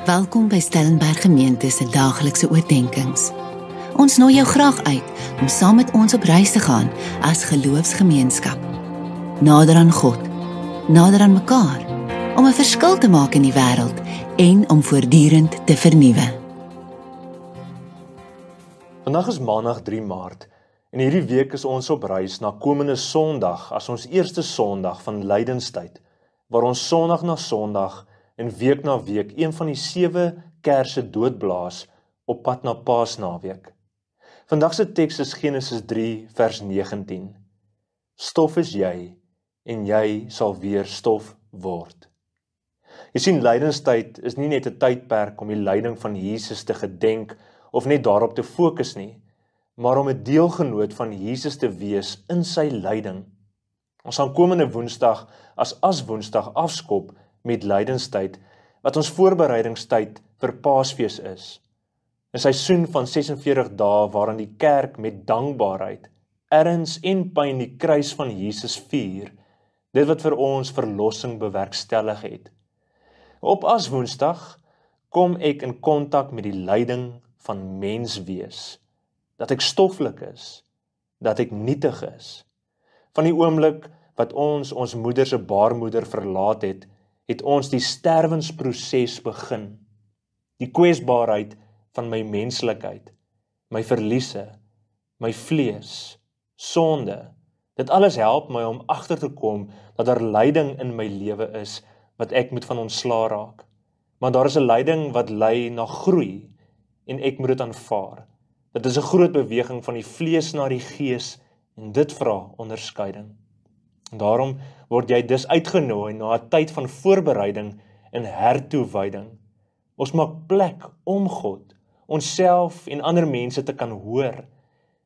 Welkom by Stellenberg Gemeente se daaglikse oordeenkings. Ons nooi jou graag uit om saam met ons op reis te gaan as geloofsgemeenskap. Nader aan God, nader aan mekaar, om 'n verskil te maak in die wêreld en om voortdurend te vernuwe. Vandag is Maandag 3 Maart en hierdie week is ons op reis na komende Sondag as ons eerste Sondag van lydenstyd, waar ons Sondag na Sondag en week na week een van die 7 kerse doodblaas op pad na Paasnaweek. Vandag se teks is Genesis 3 vers 19. Stof is jy en jy sal weer stof word. Jy sien, lydenstyd is nie net 'n tydperk om die lyding van Jesus te gedenk of net daarop te fokus nie, maar om 'n deelgenoot van Jesus te wees in sy lyding. Ons gaan komende Woensdag as Aswoensdag afskop met lydenstyd, wat ons voorbereidingstyd vir Paasfees is. 'n Seisoen van 46 dae waarin die kerk met dankbaarheid, erns en pyn die kruis van Jesus vier, dit wat vir ons verlossing bewerkstellig het. Op Aswoensdag kom ek in kontak met die lyding van menswees, dat ek stoffelik is, dat ek nietig is. Van die oomblik wat ons moeder se baarmoeder verlaat het ons die sterwensproses begin. Die kwesbaarheid van my menslikheid, my verliese, my vlees, sonde. Dit alles help my om agter te kom dat daar lyding in my lewe is wat ek moet van ontslaa raak. Maar daar is 'n lyding wat lei na groei en ek moet dit aanvaar. Dit is 'n groot beweging van die vlees na die gees en dit vra onderskeiding. En daarom word jy dus uitgenooi na 'n tyd van voorbereiding en hertoewyding. Ons maak plek om God, onsself en ander mense te kan hoor.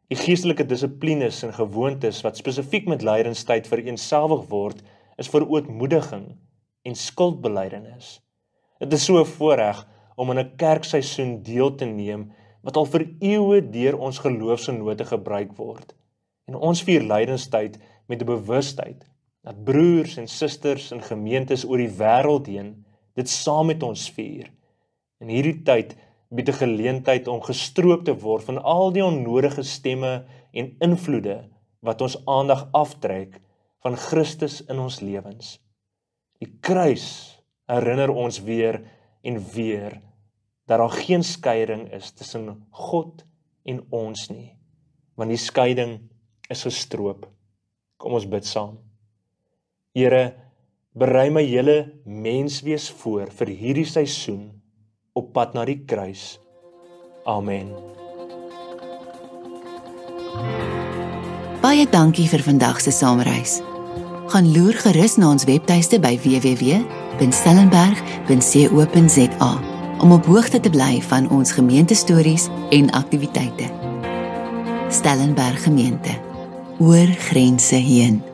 Die geestelike dissiplines en gewoontes wat spesifiek met lydenstyd vereenselwig word, is vir ootmoediging en skuldbelydenis. Dit is so 'n voorreg om in 'n kerkseisoen deel te neem wat al vir eeue deur ons geloofsgenote gebruik word. En ons vier lydenstyd met 'n bewustheid dat broers en susters in gemeentes oor die wêreld heen dit saam met ons vier. En hierdie tyd bied 'n geleentheid om gestroop te word van al die onnodige stemme en invloede wat ons aandag aftrek van Christus in ons lewens. Die kruis herinner ons weer en weer dat daar geen skeiding is tussen God en ons nie, want die skeiding is gestroop. Kom ons bid saam. Here, berei my hele menswees voor vir hierdie seisoen op pad na die kruis. Amen. Baie dankie vir vandag se saamreis. Gaan loer gerus na ons webtuiste by www.stellenberg.co.za om op hoogte te bly van ons gemeentestories en aktiwiteite. Stellenberg Gemeente, oor grense heen.